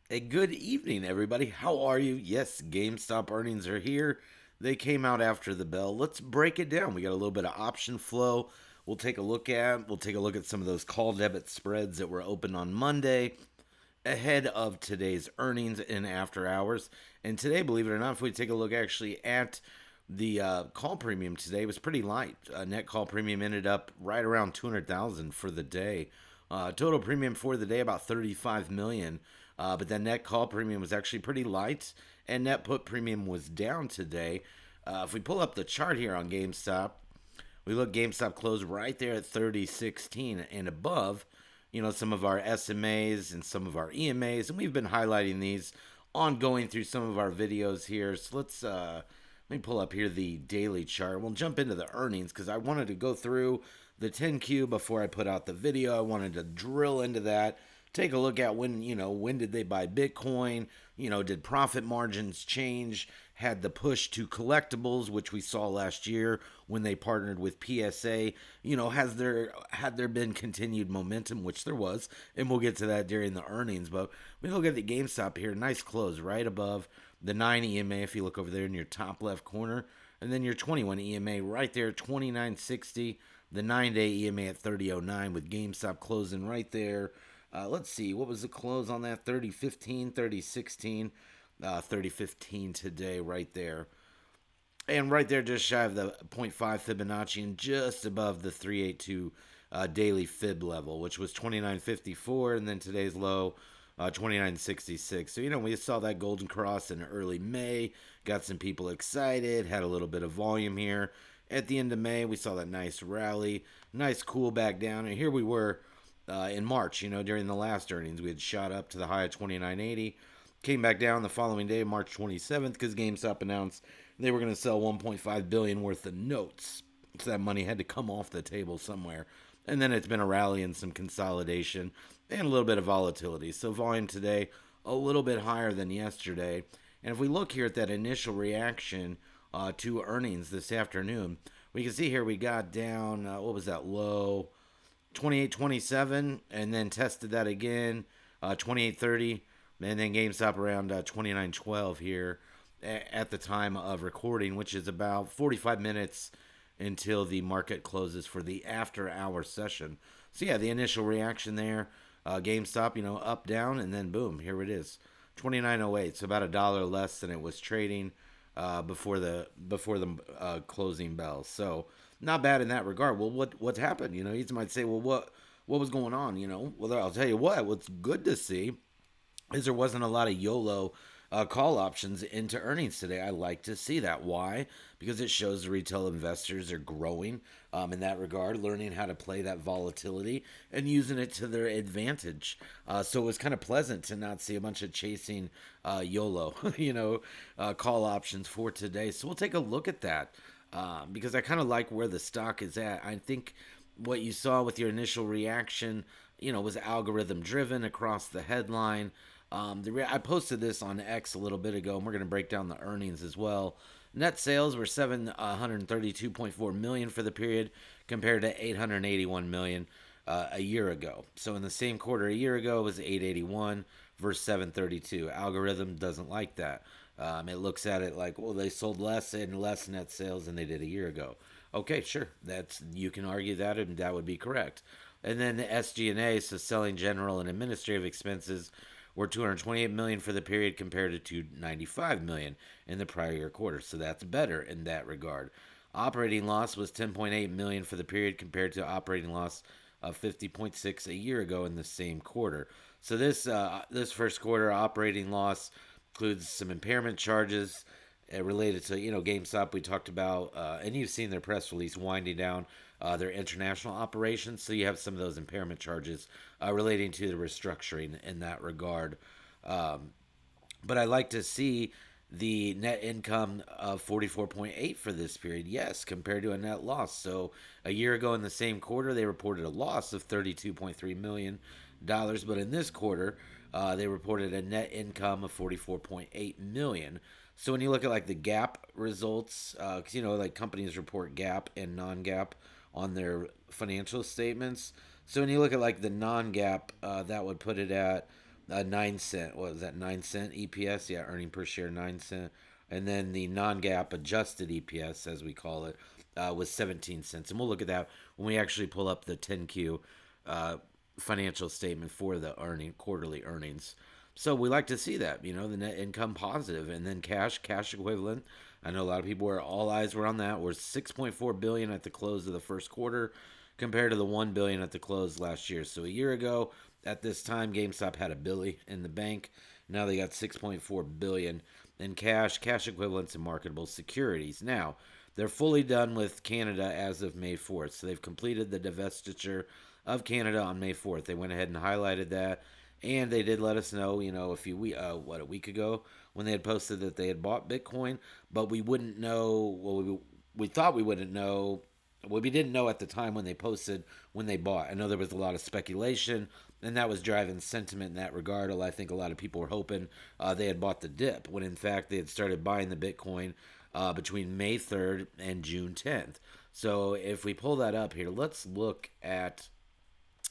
A good evening, everybody. How are you? Yes, GameStop earnings are here. They came out after the bell. Let's break it down. We got a little bit of option flow. We'll take a look at some of those call debit spreads that were open on Monday ahead of today's earnings and after hours. And today, believe it or not, if we take a look actually at the call premium today, it was pretty light. Net call premium ended up right around 200,000 for the day. Total premium for the day about 35 million. But then net call premium was actually pretty light, and net put premium was down today. If we pull up the chart here on GameStop, we look GameStop closed right there at 3016 and above. You know, some of our SMAs and some of our EMAs, and we've been highlighting these ongoing through some of our videos here. So let me pull up here the daily chart. We'll jump into the earnings because I wanted to go through the 10Q before I put out the video. I wanted to drill into that, take a look at when did they buy Bitcoin? Did profit margins change? Had the push to collectibles, which we saw last year when they partnered with PSA. Had there been continued momentum, which there was, and we'll get to that during the earnings. But we look at the GameStop here, nice close right above the 9 EMA if you look over there in your top left corner, and then your 21 EMA right there, 2960. The 9-day EMA at 3009 with GameStop closing right there. Let's see, what was the close on that? 3015, 3016, 3015 today, right there. And right there, just shy of the zero point 0.5 Fibonacci and just above the 382 daily fib level, which was 2954, and then today's low, 2966. So, we saw that golden cross in early May, got some people excited, had a little bit of volume here. At the end of May, we saw that nice rally, nice cool back down, and here we were in March. During the last earnings, we had shot up to the high of 2980, came back down the following day, March 27th, because GameStop announced they were going to sell 1.5 billion worth of notes. So that money had to come off the table somewhere. And then it's been a rally and some consolidation and a little bit of volatility. So volume today a little bit higher than yesterday. And if we look here at that initial reaction to earnings this afternoon, we can see here we got down, what was that low? 28.27, and then tested that again, 28.30, and then GameStop around 29.12 here at the time of recording, which is about 45 minutes until the market closes for the after hour session. So yeah, the initial reaction there, GameStop, up, down, and then boom, here it is, 29.08. So about a dollar less than it was trading before the closing bell. So not bad in that regard. Well, what's happened? You might say, well, what was going on? Well, I'll tell you what. What's good to see is there wasn't a lot of YOLO call options into earnings today. I like to see that. Why? Because it shows the retail investors are growing in that regard, learning how to play that volatility and using it to their advantage. So it was kind of pleasant to not see a bunch of chasing YOLO, call options for today. So we'll take a look at that because I kind of like where the stock is at. I think what you saw with your initial reaction, was algorithm driven across the headline. I posted this on X a little bit ago, and we're going to break down the earnings as well. Net sales were 732.4 million for the period, compared to 881 million a year ago. So in the same quarter a year ago, it was 881 versus 732. Algorithm doesn't like that. It looks at it like, well, they sold less and less net sales than they did a year ago. Okay, sure, you can argue that, and that would be correct. And then the SG&A, so selling, general, and administrative expenses, were 228 million for the period compared to 295 million in the prior year quarter. So that's better in that regard. Operating loss was 10.8 million for the period compared to operating loss of 50.6 a year ago in the same quarter. So this first quarter operating loss includes some impairment charges related to GameStop. We talked about, and you've seen their press release winding down their international operations. So you have some of those impairment charges relating to the restructuring in that regard. But I like to see the net income of 44.8 for this period, yes, compared to a net loss. So a year ago in the same quarter, they reported a loss of $32.3 million, but in this quarter, they reported a net income of 44.8 million. So when you look at like the GAAP results, because like companies report GAAP and non-GAAP on their financial statements. So when you look at like the non-GAAP, that would put it at a 9 cent. What was that? 9 cent EPS. Yeah, earning per share 9 cent. And then the non-GAAP adjusted EPS, as we call it, was 17 cents. And we'll look at that when we actually pull up the 10Q uh, financial statement for the quarterly earnings. So we like to see that, the net income positive, and then cash equivalent. I know a lot of people were all eyes were on that. We're 6.4 billion at the close of the first quarter, compared to the 1 billion at the close last year. So a year ago at this time, GameStop had a billy in the bank. Now they got 6.4 billion in cash equivalents, and marketable securities. Now they're fully done with Canada as of May 4th. So they've completed the divestiture of Canada on May 4th. They went ahead and highlighted that, and they did let us know, a week ago, when they had posted that they had bought Bitcoin, but we wouldn't know. Well, we thought we wouldn't know. Well, we didn't know at the time when they posted when they bought. I know there was a lot of speculation, and that was driving sentiment in that regard. I think a lot of people were hoping they had bought the dip, when in fact they had started buying the Bitcoin between May 3rd and June 10th. So if we pull that up here, let's look at.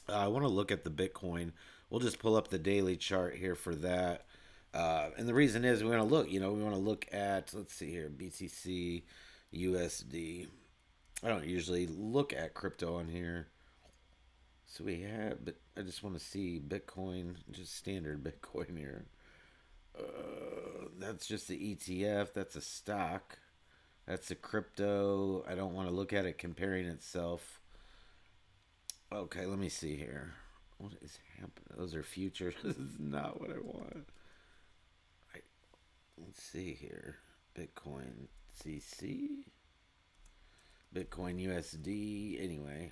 I want to look at the Bitcoin. We'll just pull up the daily chart here for that. And the reason is we want to look. We want to look at. Let's see here, BTC, USD. I don't usually look at crypto on here. So we have, but I just want to see Bitcoin, just standard Bitcoin here. That's just the ETF. That's a stock. That's a crypto. I don't want to look at it comparing itself. Okay, let me see here. What is happening? Those are futures. This is not what I want. I, let's see here. Bitcoin CC. Bitcoin USD. Anyway,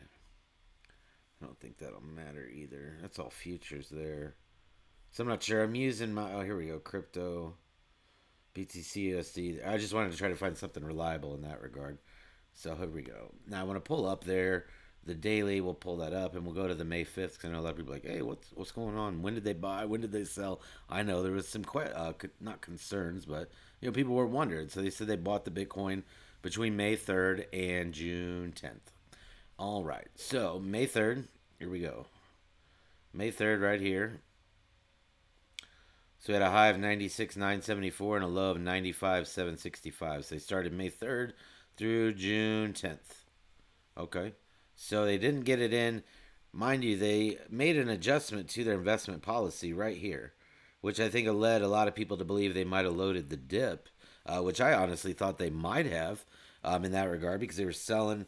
I don't think that'll matter either. That's all futures there. So I'm not sure. I'm using my. Oh, here we go. Crypto. BTC USD. I just wanted to try to find something reliable in that regard. So here we go. Now I want to pull up there the daily. We'll pull that up and we'll go to the May 5th, because I know a lot of people are like, hey, what's going on? When did they buy? When did they sell? I know there was some not concerns, but people were wondering. So they said they bought the Bitcoin between May 3rd and June 10th. All right. So May 3rd. Here we go. May 3rd right here. So we had a high of 96,974 and a low of 95,765. So they started May 3rd through June 10th. Okay. So they didn't get it in. Mind you, they made an adjustment to their investment policy right here, which I think led a lot of people to believe they might have loaded the dip, which I honestly thought they might have in that regard, because they were selling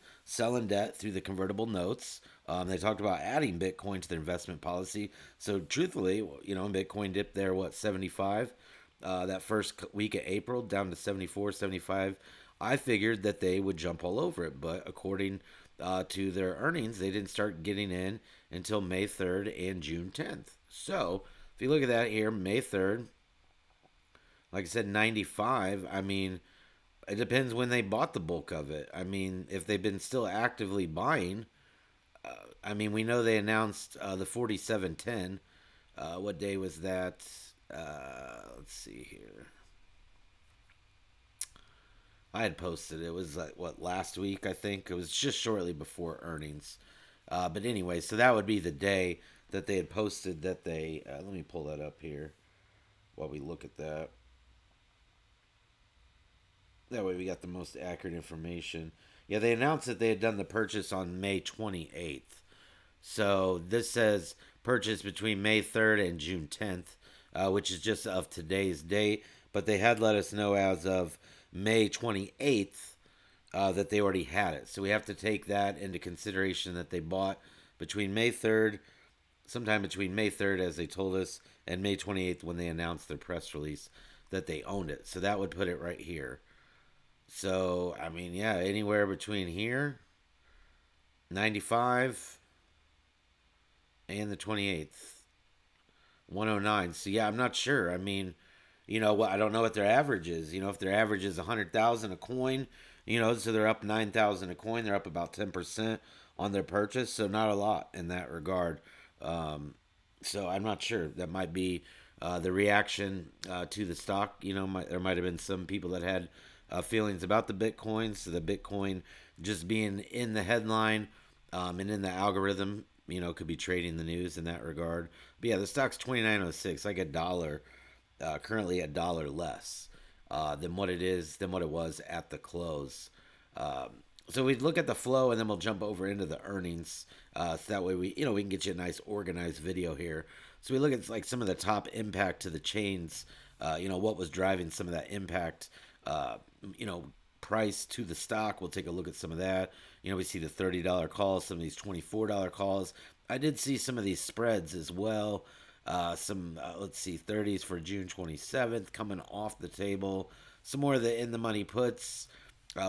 debt through the convertible notes. They talked about adding Bitcoin to their investment policy. So truthfully, Bitcoin dipped there, 75 that first week of April, down to 74, 75. I figured that they would jump all over it, but according to their earnings, they didn't start getting in until May 3rd and June 10th. So if you look at that here, May 3rd, like I said, 95. I mean, it depends when they bought the bulk of it. I mean, if they've been still actively buying, I mean, we know they announced the 4710. What day was that? Let's see here. I had posted it was like last week, I think. It was just shortly before earnings. But anyway, so that would be the day that they had posted that they. Let me pull that up here while we look at that. That way we got the most accurate information. Yeah, they announced that they had done the purchase on May 28th. So this says purchase between May 3rd and June 10th, which is just of today's date. But they had let us know as of May 28th that they already had it. So we have to take that into consideration, that they bought between May 3rd, sometime between May 3rd, as they told us, and May 28th when they announced their press release that they owned it. So that would put it right here. So, I mean, yeah, anywhere between here, 95, and the 28th, 109. So, yeah, I'm not sure. I mean, I don't know what their average is. If their average is 100,000 a coin, so they're up 9,000 a coin. They're up about 10% on their purchase. So, not a lot in that regard. So, I'm not sure. That might be the reaction to the stock. There might have been some people that had feelings about the Bitcoin. So the Bitcoin just being in the headline and in the algorithm could be trading the news in that regard. But yeah, the stock's 29.06, like a dollar, currently a dollar less than what it is than what it was at the close. Um, so we look at the flow and then we'll jump over into the earnings. So that way we can get you a nice organized video here. So we look at like some of the top impact to the chains. What was driving some of that impact. Uh, you know, price to the stock. We'll take a look at some of that. We see the $30 calls, some of these $24 calls. I did see some of these spreads as well. Let's see, 30s for June 27th coming off the table. Some more of the in the money puts.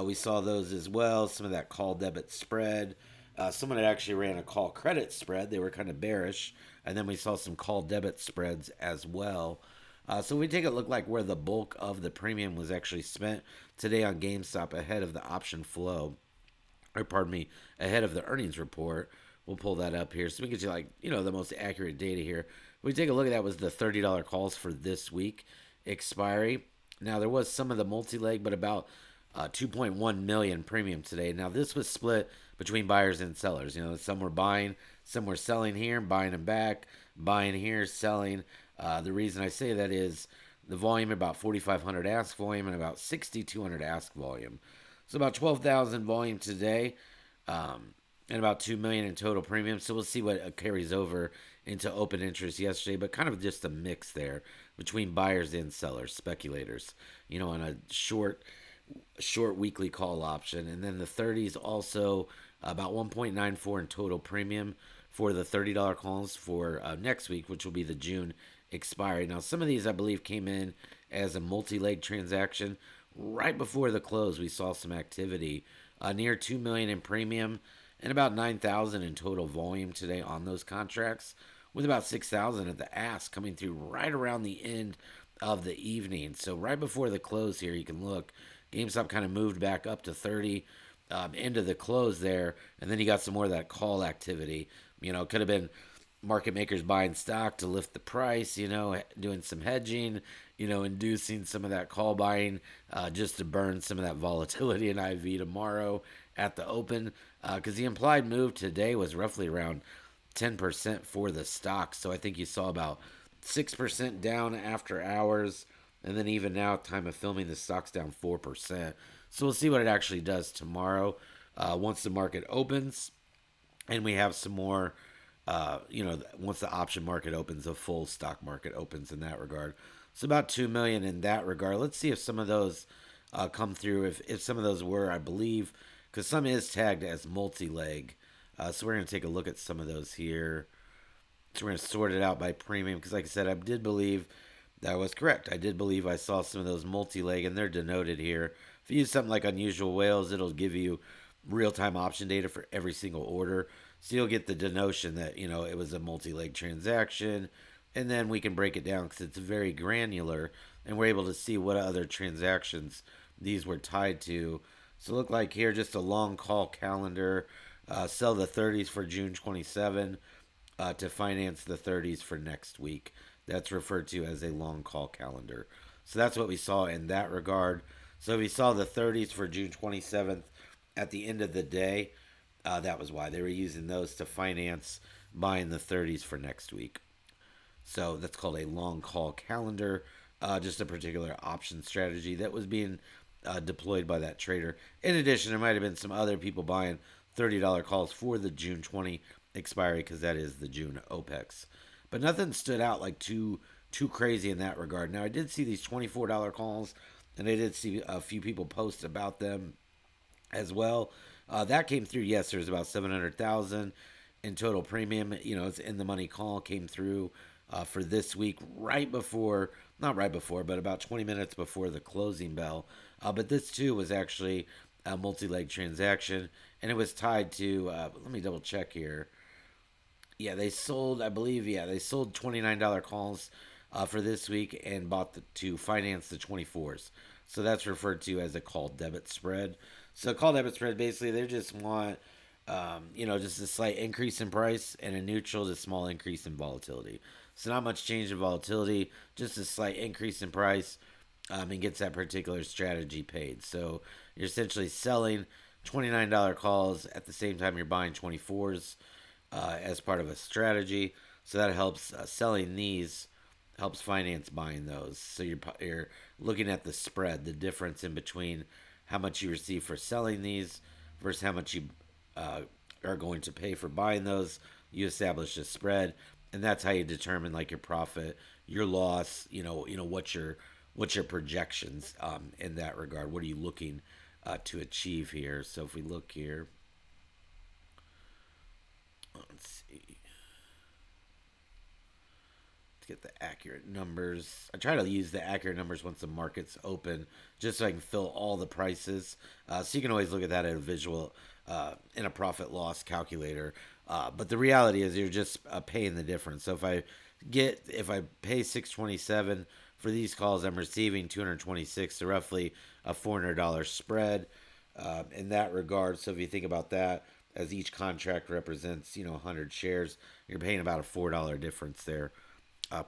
We saw those as well. Some of that call debit spread. Someone had actually ran a call credit spread. They were kind of bearish. And then we saw some call debit spreads as well. So we take a look like where the bulk of the premium was actually spent today on GameStop ahead of the option flow, or pardon me, ahead of the earnings report. We'll pull that up here so we get you the most accurate data here. We take a look at that was the $30 calls for this week expiry. Now there was some of the multi-leg, but about 2.1 million premium today. Now this was split between buyers and sellers. Some were buying, some were selling here, buying them back, buying here, selling. The reason I say that is the volume about 4,500 ask volume and about 6,200 ask volume. So about 12,000 volume today, and about 2 million in total premium. So we'll see what carries over into open interest yesterday, but kind of just a mix there between buyers and sellers, speculators. On a short weekly call option, and then the 30s also about 1.94 in total premium for the $30 calls for next week, which will be the June expiry. Now, some of these I believe came in as a multi-leg transaction. Right before the close, we saw some activity near 2 million in premium and about 9,000 in total volume today on those contracts, with about 6,000 at the ask coming through right around the end of the evening. So right before the close here, you can look, GameStop kind of moved back up to 30 into the close there, and then you got some more of that call activity. Could have been market makers buying stock to lift the price, doing some hedging, inducing some of that call buying just to burn some of that volatility in IV tomorrow at the open. Because the implied move today was roughly around 10% for the stock. So I think you saw about 6% down after hours. And then even now, time of filming, the stock's down 4%. So we'll see what it actually does tomorrow once the market opens. And we have some more, once the option market opens, the full stock market opens in that regard. So about 2 million in that regard. Let's see if some of those come through. If some of those were, I believe, because some is tagged as multi-leg. So we're going to take a look at some of those here. So we're going to sort it out by premium because, like I said, I did believe that was correct. I did believe I saw some of those multi-leg, and they're denoted here. If you use something like Unusual Whales, it'll give you real-time option data for every single order. So you'll get the denotion that, it was a multi-leg transaction. And then we can break it down because it's very granular, and we're able to see what other transactions these were tied to. So look like here, just a long call calendar. Sell the 30s for June 27 to finance the 30s for next week. That's referred to as a long call calendar. So that's what we saw in that regard. So we saw the 30s for June 27th at the end of the day. That was why they were using those to finance buying the 30s for next week. So that's called a long call calendar, just a particular option strategy that was being deployed by that trader. In addition, there might have been some other people buying $30 calls for the June 20 expiry because that is the June OPEX. But nothing stood out like too crazy in that regard. Now I did see these $24 calls, and I did see a few people post about them as well. That came through. Yes, there's about 700,000 in total premium. It's in the money call came through for this week, not right before, but about 20 minutes before the closing bell. But this too was actually a multi-leg transaction, and it was tied to. Let me double check here. Yeah, they sold. I believe. Yeah, they sold $29 calls for this week and bought to finance the 24s. So that's referred to as a call debit spread. So call debit spread, basically, they just want, just a slight increase in price and a neutral to small increase in volatility. So not much change in volatility, just a slight increase in price, and gets that particular strategy paid. So you're essentially selling $29 calls at the same time you're buying 24s. as part of a strategy. So that helps selling these helps finance buying those. So you're looking at the spread, the difference in between how much you receive for selling these versus how much you uh, are going to pay for buying those. You establish a spread, and that's how you determine like your profit, your loss. What's your projections in that regard. What are you looking to achieve here? So if we look here, let's see. Get the accurate numbers. I try to use the accurate numbers once the market's open, just so I can fill all the prices. So you can always look at that at a visual in a profit loss calculator. But the reality is you're just paying the difference. So if I pay 627 for these calls, I'm receiving 226, so roughly a $400 spread in that regard. So if you think about that, as each contract represents 100 shares, you're paying about a $4 difference there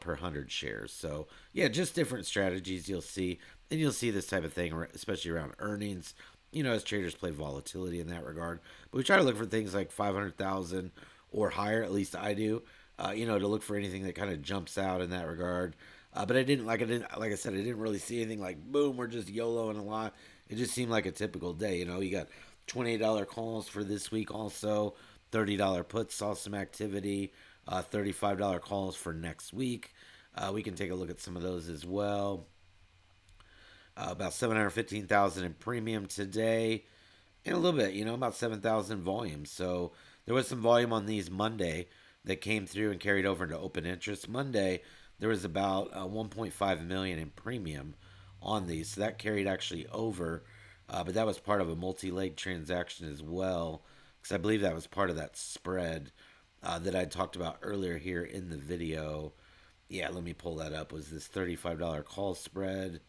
per 100 shares. So yeah, just different strategies you'll see, and you'll see this type of thing, especially around earnings. As traders play volatility in that regard, but we try to look for things like 500,000 or higher. At least I do. To look for anything that kind of jumps out in that regard. But like I said, I didn't really see anything like boom, we're just YOLOing a lot. It just seemed like a typical day. You got $28 calls for this week, also $30 puts, saw some activity. $35 calls for next week. We can take a look at some of those as well. About 715,000 in premium today, and a little bit, about 7,000 volume. So there was some volume on these Monday that came through and carried over into open interest. Monday there was about 1.5 million in premium on these, so that carried actually over. But that was part of a multi-leg transaction as well, because I believe that was part of that spread that I talked about earlier here in the video. Yeah, let me pull that up. Was this $35 call spread?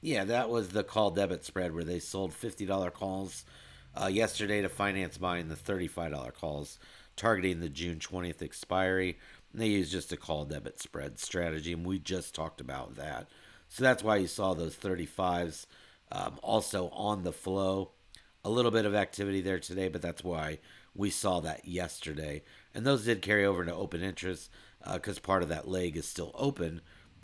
Yeah, that was the call debit spread where they sold $50 calls yesterday to finance buying the $35 calls, targeting the June 20th expiry. And they used just a call debit spread strategy, and we just talked about that. So that's why you saw those 35s also on the flow. A little bit of activity there today, but that's why we saw that yesterday. And those did carry over to open interest because part of that leg is still open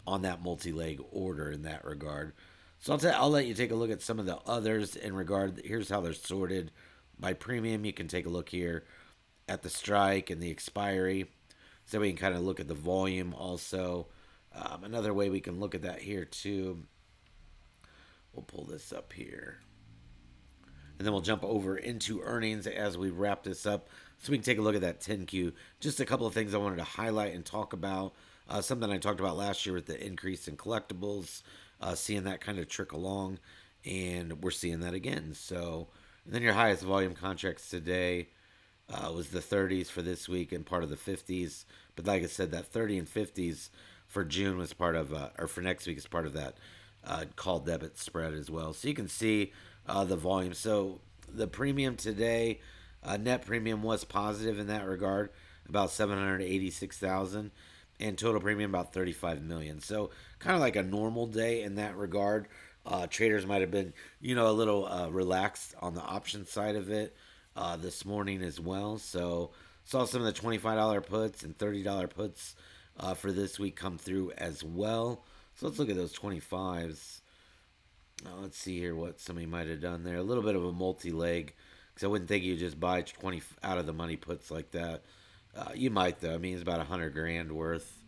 on that multi-leg order in that regard. So I'll let you take a look at some of the others in regard. Here's how they're sorted by premium. You can take a look here at the strike and the expiry, so we can kind of look at the volume also. Another way we can look at that here too. We'll pull this up here. And then we'll jump over into earnings as we wrap this up, so we can take a look at that 10Q. Just a couple of things I wanted to highlight and talk about. Something I talked about last year with the increase in collectibles, seeing that kind of trick along, and we're seeing that again. So, and then your highest volume contracts today was the 30s for this week and part of the 50s. But like I said, that 30 and 50s for June was part of, or for next week is part of that call debit spread as well. So you can see the volume. So the premium today, net premium was positive in that regard, about 786,000, and total premium about 35 million. So kind of like a normal day in that regard. Traders might have been, a little relaxed on the option side of it this morning as well. So saw some of the $25 puts and $30 puts for this week come through as well. So let's look at those 25s. Let's see here what somebody might have done there. A little bit of a multi-leg, because I wouldn't think you just buy 20 out of the money puts like that. You might though. I mean, it's about 100 grand worth.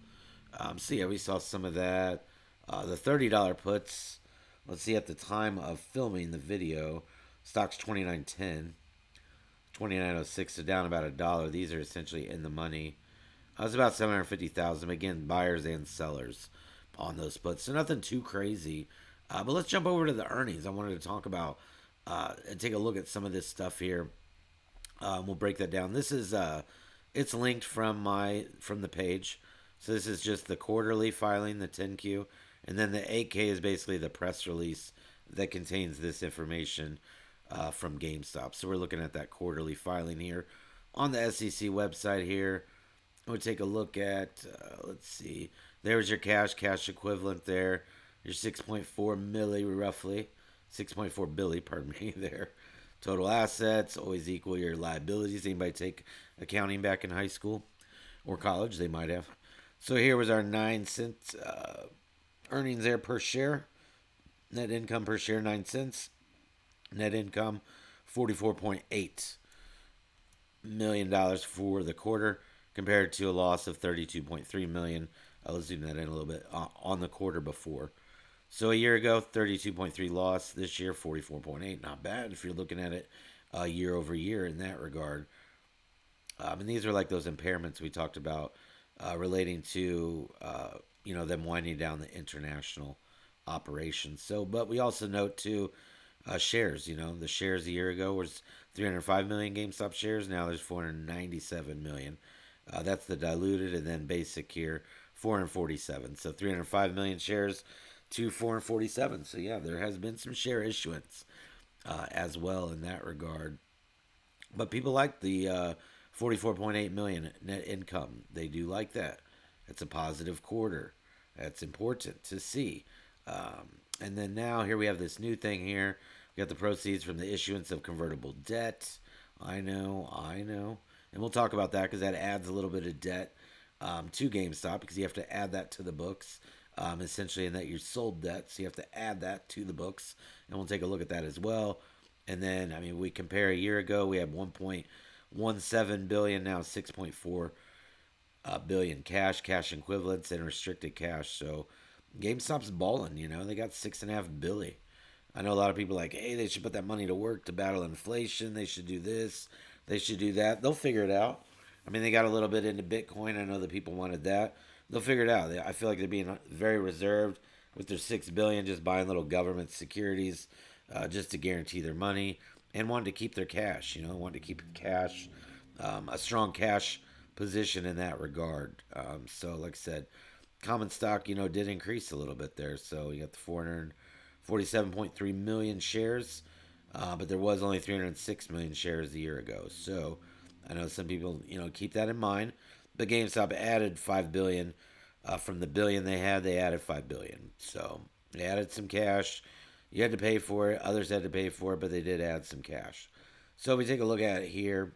So yeah, we saw some of that. The $30 puts. Let's see, at the time of filming the video, stock's 29.10, 29.06, so down about $1. These are essentially in the money. It's about 750,000. Again, buyers and sellers on those puts, so nothing too crazy. But let's jump over to the earnings. I wanted to talk about and take a look at some of this stuff here. We'll break that down. This is it's linked from the page. So this is just the quarterly filing, the 10Q, and then the 8K is basically the press release that contains this information from GameStop. So we're looking at that quarterly filing here on the SEC website here. We'll take a look at, let's see, there's your cash equivalent there, your 6.4 milli roughly, 6.4 billy, pardon me, there. Total assets always equal your liabilities. Anybody take accounting back in high school or college? They might have. So here was our 9 cent earnings there per share. Net income per share 9 cents. Net income $44.8 million for the quarter, compared to a loss of 32.3 million. I'll zoom that in a little bit on the quarter before. So a year ago, 32.3 loss. This year, 44.8. Not bad if you're looking at it year over year in that regard. And these are like those impairments we talked about relating to them winding down the international operations. So, but we also note too shares. The shares a year ago was 305 million GameStop shares. Now there's 497 million. That's the diluted, and then basic here 447. So 305 million shares to 447. So yeah, there has been some share issuance as well in that regard. But people like the 44.8 million net income. They do like that. It's a positive quarter. That's important to see. And then now here we have this new thing here. We got the proceeds from the issuance of convertible debt. I know. And we'll talk about that because that adds a little bit of debt to GameStop, because you have to add that to the books, essentially, and that you sold debt. So you have to add that to the books. And we'll take a look at that as well. And then, I mean, we compare a year ago, we had 1.17 billion, now 6.4 billion cash equivalents, and restricted cash. So GameStop's balling. They got 6.5 billion. I know a lot of people are like, hey, they should put that money to work to battle inflation. They should do this. They should do that. They'll figure it out. I mean, they got a little bit into Bitcoin. I know that people wanted that. They'll figure it out. I feel like they're being very reserved with their 6 billion, just buying little government securities, just to guarantee their money, and wanted to keep their cash. Wanted to keep cash, a strong cash position in that regard. So, like I said, common stock, did increase a little bit there. So you got the 447.3 million shares, but there was only 306 million shares a year ago. So I know some people, keep that in mind. But GameStop added 5 billion from the billion they had. They added 5 billion. So they added some cash. You had to pay for it. Others had to pay for it, but they did add some cash. So if we take a look at it here,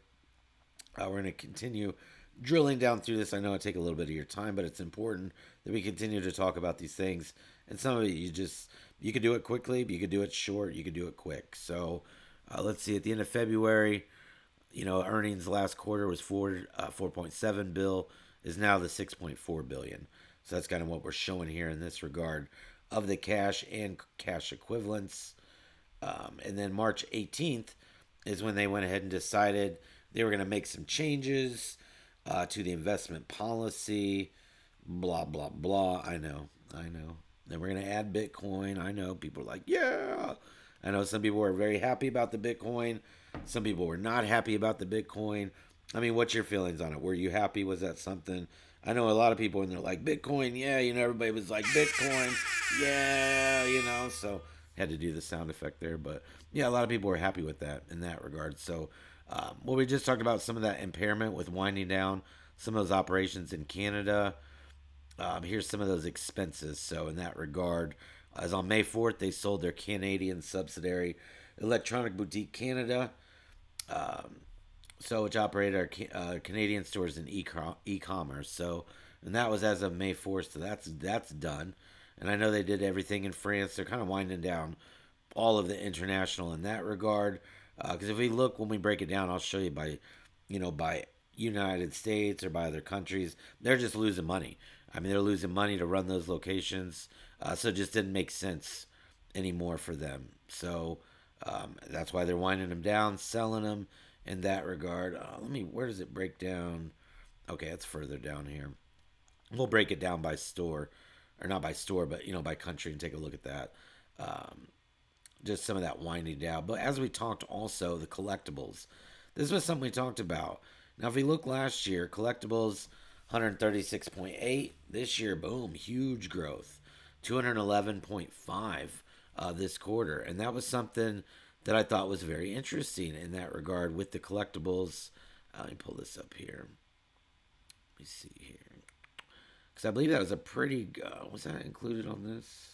we're going to continue drilling down through this. I know it take a little bit of your time, but it's important that we continue to talk about these things. And some of it, you could do it quickly, but you could do it short, you could do it quick. So let's see. At the end of February, earnings last quarter was 4.7 bill, is now the 6.4 billion. So that's kind of what we're showing here in this regard of the cash and cash equivalents. And then March 18th is when they went ahead and decided they were going to make some changes to the investment policy. Blah, blah, blah. I know. Then we're going to add Bitcoin. I know. People are like, yeah. I know some people were very happy about the Bitcoin. Some people were not happy about the Bitcoin. I mean, what's your feelings on it? Were you happy? Was that something? I know a lot of people, and they're like, Bitcoin, yeah, everybody was like, Bitcoin, yeah, so had to do the sound effect there. But yeah, a lot of people were happy with that in that regard. So, well, we just talked about some of that impairment with winding down some of those operations in Canada. Here's some of those expenses. So, in that regard, as on May 4th, they sold their Canadian subsidiary, Electronic Boutique Canada, which operated our Canadian stores in e-commerce. So, and that was as of May 4th. So that's done. And I know they did everything in France. They're kind of winding down all of the international in that regard. Because if we look, when we break it down, I'll show you by United States or by other countries, they're just losing money. I mean, they're losing money to run those locations. So it just didn't make sense anymore for them. So that's why they're winding them down, selling them in that regard. Where does it break down? Okay, it's further down here. We'll break it down by store, or not by store, but by country, and take a look at that. Just some of that winding down. But as we talked, also the collectibles. This was something we talked about. Now, if we look last year, collectibles 136.8. This year, boom, huge growth, 211.5 this quarter, and that was something that I thought was very interesting in that regard with the collectibles. Let me pull this up here. Let me see here, because I believe that was a pretty. Was that included on this?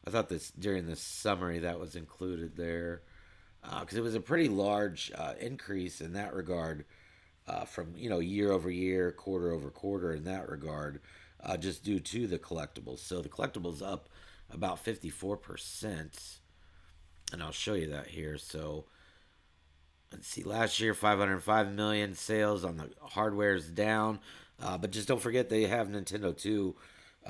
I thought this during the summary that was included there. because it was a pretty large increase in that regard from year over year, quarter over quarter in that regard, just due to the collectibles. So the collectibles up about 54%, and I'll show you that here. So let's see, last year 505 million sales on the hardware is down, but just don't forget they have Nintendo 2,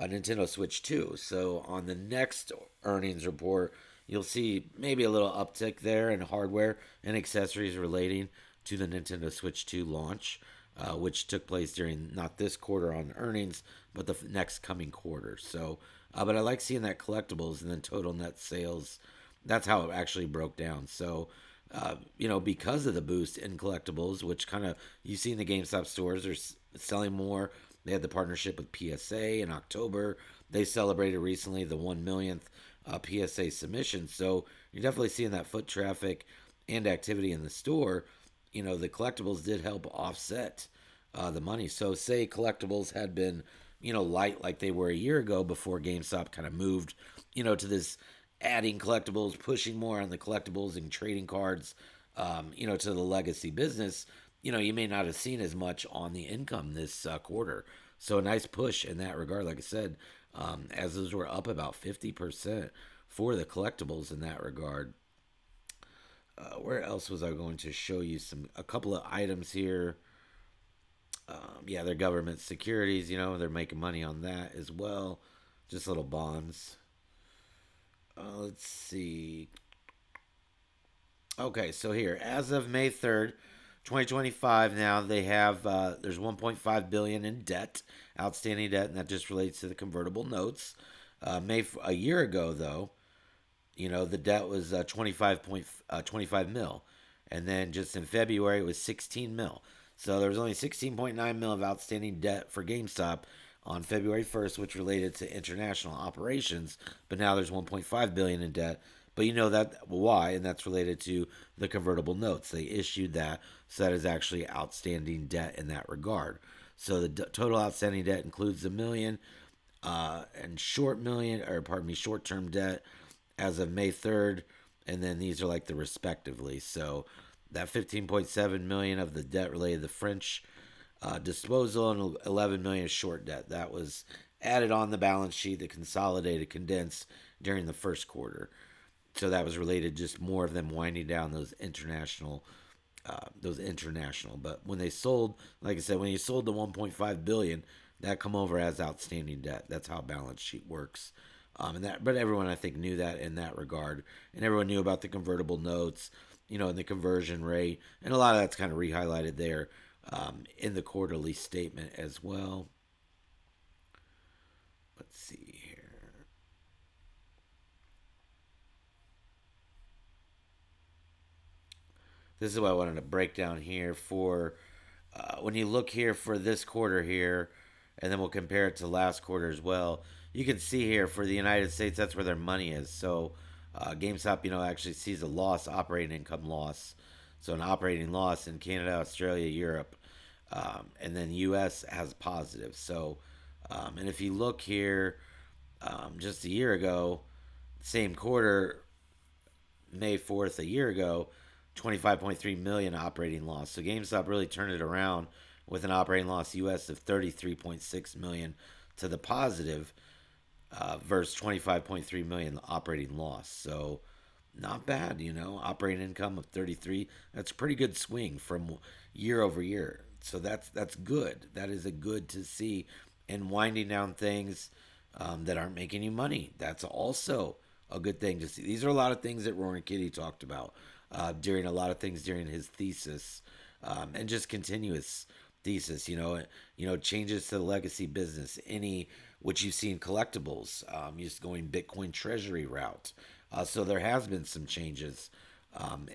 Nintendo Switch 2. So on the next earnings report, you'll see maybe a little uptick there in hardware and accessories relating to the Nintendo Switch 2 launch, which took place during not this quarter on earnings, but the next coming quarter. So, but I like seeing that collectibles and then total net sales. That's how it actually broke down. So, because of the boost in collectibles, which kind of you see in the GameStop stores, they're selling more. They had the partnership with PSA in October. They celebrated recently the 1 millionth PSA submission. So you're definitely seeing that foot traffic and activity in the store. The collectibles did help offset the money. So say collectibles had been, light like they were a year ago before GameStop kind of moved, to this adding collectibles, pushing more on the collectibles and trading cards, to the legacy business, you may not have seen as much on the income this quarter. So a nice push in that regard, like I said, as those were up about 50% for the collectibles in that regard. Where else was I going to show you a couple of items here? Yeah, they're government securities. They're making money on that as well. Just little bonds. Let's see. Okay, so here, as of May 3rd, 2025, now they have there's 1.5 billion in debt, outstanding debt, and that just relates to the convertible notes. A year ago, though, the debt was 25 mil, and then just in February it was 16 mil. So there was only 16.9 mil of outstanding debt for GameStop on February 1st, which related to international operations. But now there's 1.5 billion in debt. But you know that why, and that's related to the convertible notes. They issued that, so that is actually outstanding debt in that regard. So the total outstanding debt includes the million and short-term debt as of May 3rd, and then these are like the respectively. So that 15.7 million of the debt related to the French disposal and 11 million is short debt. That was added on the balance sheet, the consolidated, condensed during the first quarter. So that was related just more of them winding down those international. But when they sold, like I said, when you sold the 1.5 billion, that come over as outstanding debt. That's how balance sheet works. But everyone I think knew that in that regard, and everyone knew about the convertible notes, and the conversion rate, and a lot of that's kind of re-highlighted there in the quarterly statement as well. Let's see here. This is what I wanted to break down here for when you look here for this quarter here, and then we'll compare it to last quarter as well. You can see here for the United States, that's where their money is. So GameStop, actually sees a loss, operating income loss. So an operating loss in Canada, Australia, Europe, and then U.S. has positive. So, and if you look here, just a year ago, same quarter, May 4th, a year ago, 25.3 million operating loss. So GameStop really turned it around with an operating loss US of 33.6 million to the positive versus 25.3 million operating loss. So not bad, operating income of 33. That's a pretty good swing from year over year. So that's good. That is a good to see. And winding down things that aren't making you money. That's also a good thing to see. These are a lot of things that Roaring Kitty talked about during a lot of things during his thesis, and just continuous thesis. Changes to the legacy business, any which you see in collectibles, just going Bitcoin Treasury route. So there has been some changes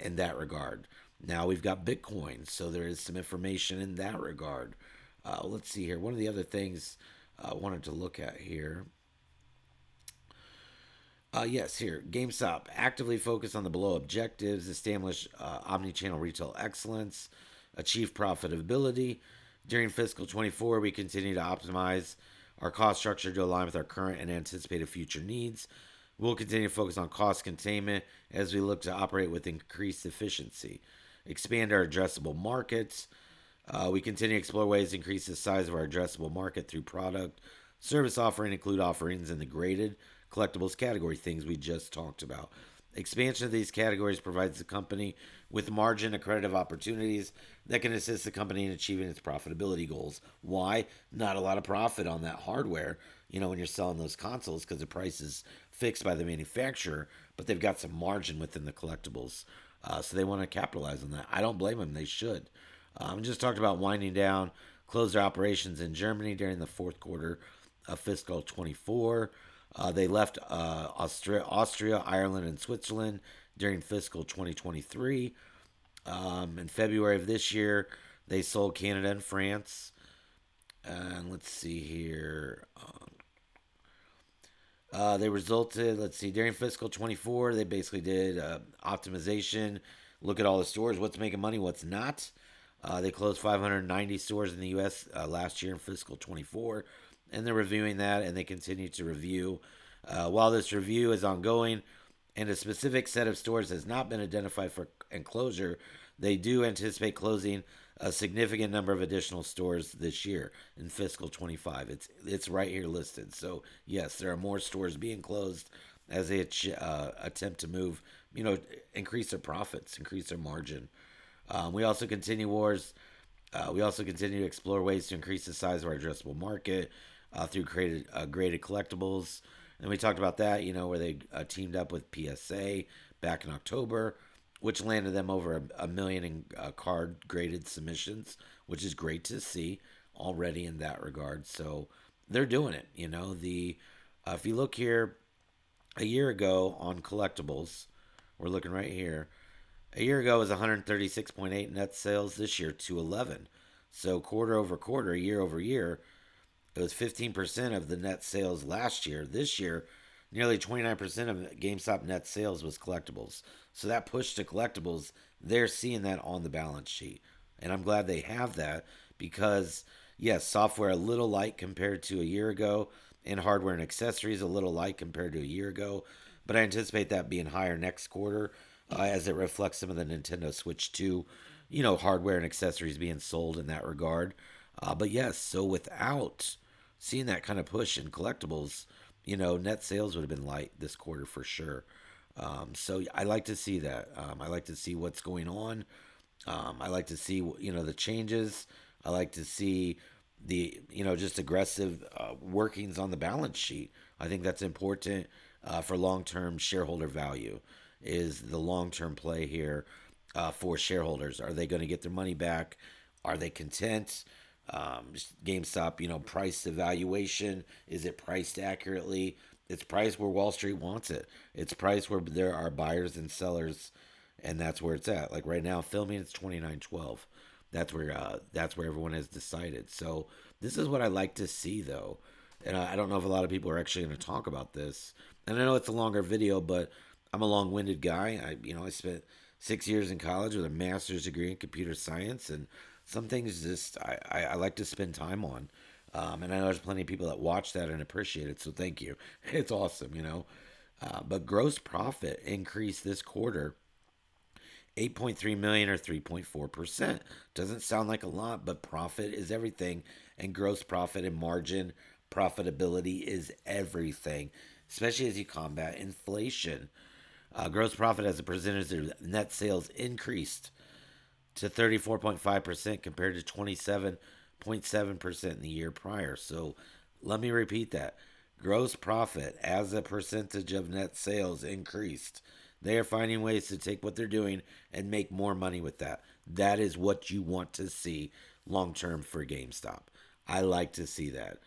in that regard. Now we've got Bitcoin, so there is some information in that regard. Let's see here. One of the other things I wanted to look at here. Yes, here. GameStop actively focused on the below objectives, establish omni-channel retail excellence, achieve profitability. During fiscal 24, we continue to optimize our cost structure to align with our current and anticipated future needs. We'll continue to focus on cost containment as we look to operate with increased efficiency, expand our addressable markets. We continue to explore ways to increase the size of our addressable market through product, service offering, include offerings in the graded collectibles category, things we just talked about. Expansion of these categories provides the company with margin accretive opportunities that can assist the company in achieving its profitability goals. Why? Not a lot of profit on that hardware, when you're selling those consoles because the price is fixed by the manufacturer, but they've got some margin within the collectibles. So they want to capitalize on that. I don't blame them. They should. Just talked about winding down, closed their operations in Germany during the fourth quarter of fiscal 24. They left Austria, Ireland, and Switzerland during fiscal 2023. In February of this year, they sold Canada and France. And let's see here. They resulted, let's see, during fiscal 24, they basically did optimization, look at all the stores, what's making money, what's not. They closed 590 stores in the U.S. Last year in fiscal 24, and they're reviewing that, and they continue to review. While this review is ongoing and a specific set of stores has not been identified for enclosure, they do anticipate closing a significant number of additional stores this year in fiscal 25. It's right here listed. So yes, there are more stores being closed as they attempt to move, increase their profits, increase their margin. We also continue wars. We also continue to explore ways to increase the size of our addressable market through graded collectibles. And we talked about that, where they teamed up with PSA back in October, which landed them over a million in card graded submissions, which is great to see already in that regard. So they're doing it. The if you look here, a year ago on collectibles, we're looking right here. A year ago was 136.8 net sales. This year 211. So quarter over quarter, year over year, it was 15% of the net sales last year. This year, nearly 29% of GameStop net sales was collectibles. So that push to collectibles, they're seeing that on the balance sheet. And I'm glad they have that because, yes, software a little light compared to a year ago, and hardware and accessories a little light compared to a year ago. But I anticipate that being higher next quarter as it reflects some of the Nintendo Switch 2, hardware and accessories being sold in that regard. But yes, so without seeing that kind of push in collectibles, net sales would have been light this quarter for sure. So I like to see that. I like to see what's going on. I like to see, the changes. I like to see the, just aggressive workings on the balance sheet. I think that's important for long-term shareholder value is the long-term play here for shareholders. Are they going to get their money back? Are they content? GameStop, price evaluation. Is it priced accurately? It's priced where Wall Street wants it. It's priced where there are buyers and sellers, and that's where it's at. Like right now, filming it's 29.12. That's where everyone has decided. So this is what I like to see, though, and I don't know if a lot of people are actually going to talk about this. And I know it's a longer video, but I'm a long-winded guy. I spent 6 years in college with a master's degree in computer science, and some things just I like to spend time on. And I know there's plenty of people that watch that and appreciate it, so thank you. It's awesome. But gross profit increased this quarter 8.3 million or 3.4%. Doesn't sound like a lot, but profit is everything, and gross profit and margin profitability is everything, especially as you combat inflation. Gross profit as a percentage of net sales increased to 34.5% compared to 27.7% in the year prior. So let me repeat that. Gross profit as a percentage of net sales increased. They are finding ways to take what they're doing and make more money with that. That is what you want to see long term for GameStop. I like to see that.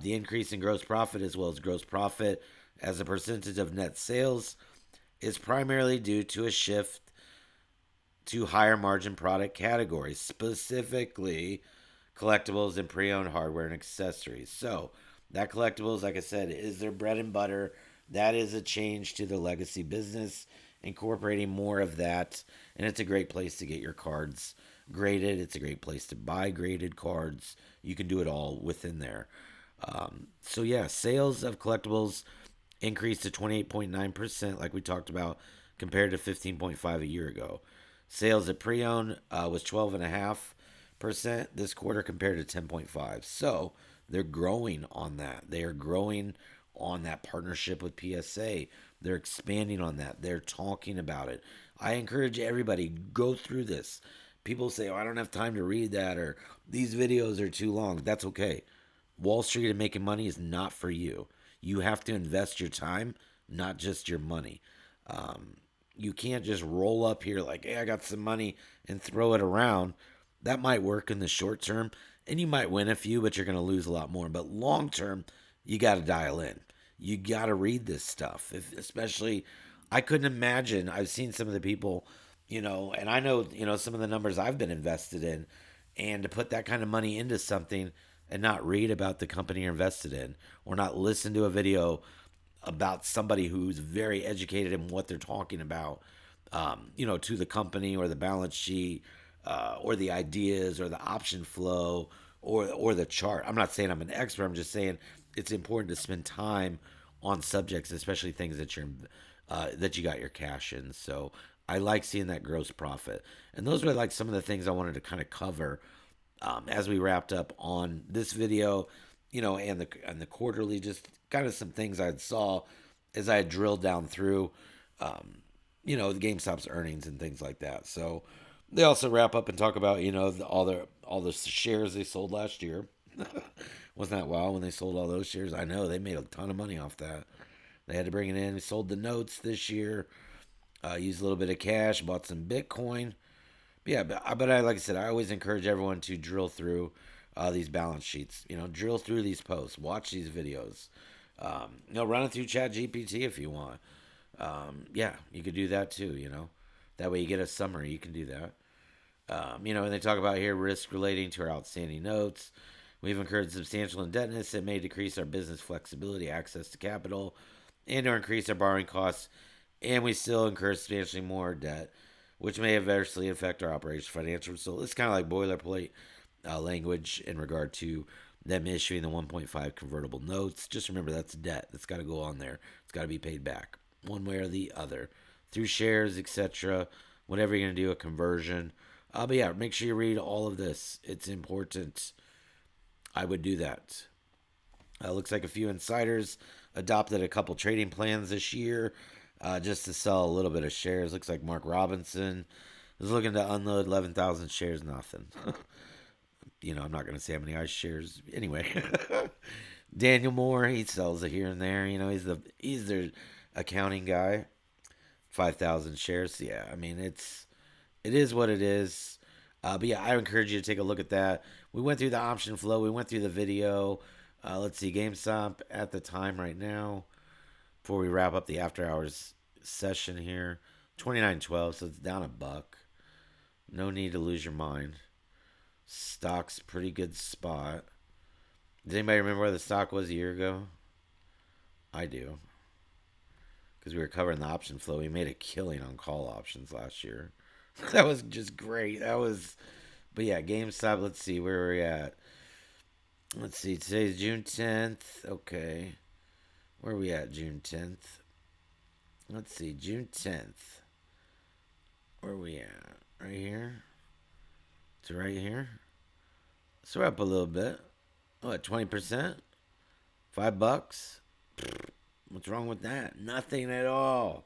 The increase in gross profit as well as gross profit as a percentage of net sales is primarily due to a shift to higher margin product categories, specifically collectibles and pre-owned hardware and accessories. So that collectibles, like I said, is their bread and butter. That is a change to the legacy business, incorporating more of that. And it's a great place to get your cards graded. It's a great place to buy graded cards. You can do it all within there. So yeah, sales of collectibles increased to 28.9%, like we talked about, compared to 15.5 a year ago. Sales at pre-owned was 12.5% this quarter compared to 10.5. So they're growing on that. They are growing on that partnership with PSA. They're expanding on that. They're talking about it. I encourage everybody, go through this. People say, "Oh, I don't have time to read that," or "These videos are too long." That's okay. Wall Street and making money is not for you. You have to invest your time, not just your money. Um, you can't just roll up here like, "Hey, I got some money," and throw it around. That might work in the short term, and you might win a few, but you're going to lose a lot more. But long term, you got to dial in. You got to read this stuff. Especially, I couldn't imagine. I've seen some of the people, and I know, some of the numbers I've been invested in, and to put that kind of money into something and not read about the company you're invested in, or not listen to a video about somebody who's very educated in what they're talking about, to the company or the balance sheet, or the ideas or the option flow, or the chart. I'm not saying I'm an expert. I'm just saying it's important to spend time on subjects, especially things that you got your cash in. So I like seeing that gross profit, and those were like some of the things I wanted to kind of cover as we wrapped up on this video, and the quarterly, just kind of some things I saw as I had drilled down through, the GameStop's earnings and things like that. So they also wrap up and talk about, all the shares they sold last year. Wasn't that wild when they sold all those shares? I know they made a ton of money off that. They had to bring it in. They sold the notes this year. Used a little bit of cash, bought some Bitcoin. Yeah, but like I said, I always encourage everyone to drill through these balance sheets. Drill through these posts, watch these videos. Run it through Chat GPT if you want. Yeah, you could do that too. That way you get a summary. You can do that. And they talk about here risk relating to our outstanding notes. We've incurred substantial indebtedness that may decrease our business flexibility, access to capital, and or increase our borrowing costs. And we still incur substantially more debt, which may adversely affect our operations financial. So it's kind of like boilerplate language in regard to them issuing the 1.5 convertible notes. Just remember that's debt. That's got to go on there. It's got to be paid back one way or the other through shares, etc. Whatever you're going to do, a conversion. But yeah, make sure you read all of this. It's important. I would do that. Looks like a few insiders adopted a couple trading plans this year just to sell a little bit of shares. Looks like Mark Robinson is looking to unload 11,000 shares. Nothing. I'm not going to say how many shares. Anyway, Daniel Moore, he sells it here and there. He's their accounting guy. 5,000 shares. Yeah, I mean it is what it is. But yeah, I encourage you to take a look at that. We went through the option flow. We went through the video. Let's see, GameStop at the time right now, before we wrap up the after hours session here, 29.12, so it's down a buck. No need to lose your mind. Stock's pretty good spot. Does anybody remember where the stock was a year ago? I do, because we were covering the option flow. We made a killing on call options last year. That was just great. But yeah, GameStop. Let's see where we're at. Let's see. Today's June 10th. Okay. Where are we at, June 10th? Let's see. June 10th. Where are we at? Right here? It's right here. So we're up a little bit. What, 20%? $5? What's wrong with that? Nothing at all.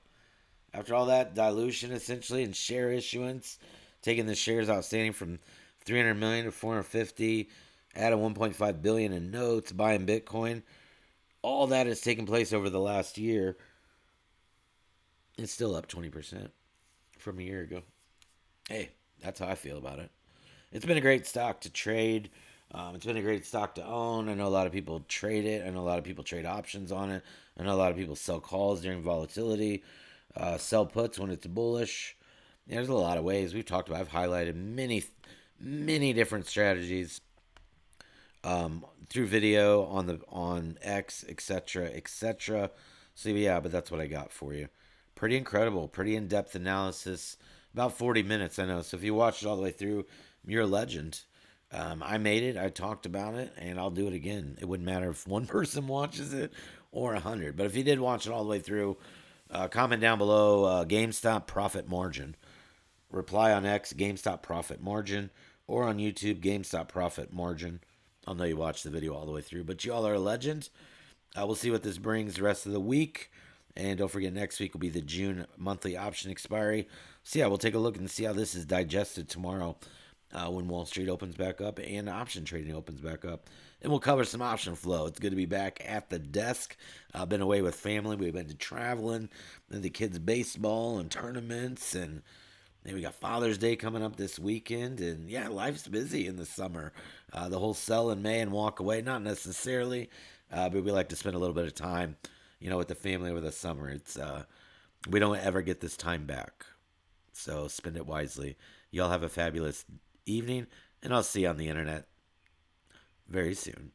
After all that dilution, essentially, and share issuance, taking the shares outstanding from 300 million to 450, adding 1.5 billion in notes, buying Bitcoin, all that has taken place over the last year. It's still up 20% from a year ago. Hey, that's how I feel about it. It's been a great stock to trade. It's been a great stock to own. I know a lot of people trade it. I know a lot of people trade options on it. I know a lot of people sell calls during volatility, sell puts when it's bullish. There's a lot of ways we've talked about. I've highlighted many different strategies through video on X, etc. So yeah, but that's what I got for you. Pretty incredible, pretty in-depth analysis. About 40 minutes, I know. So if you watched it all the way through, you're a legend. I made it. I talked about it, and I'll do it again. It wouldn't matter if one person watches it or 100. But if you did watch it all the way through, comment down below GameStop profit margin. Reply on X GameStop profit margin, or on YouTube GameStop profit margin. I'll know you watched the video all the way through. But you all are a legend. We'll see what this brings the rest of the week. And don't forget, next week will be the June monthly option expiry. So, yeah, we'll take a look and see how this is digested tomorrow when Wall Street opens back up and option trading opens back up. And we'll cover some option flow. It's good to be back at the desk. I've been away with family. We've been traveling, and the kids' baseball and tournaments. And then we got Father's Day coming up this weekend. And yeah, life's busy in the summer. The whole sell in May and walk away, not necessarily, but we like to spend a little bit of time, with the family over the summer. It's we don't ever get this time back, so spend it wisely. Y'all have a fabulous evening, and I'll see you on the internet very soon.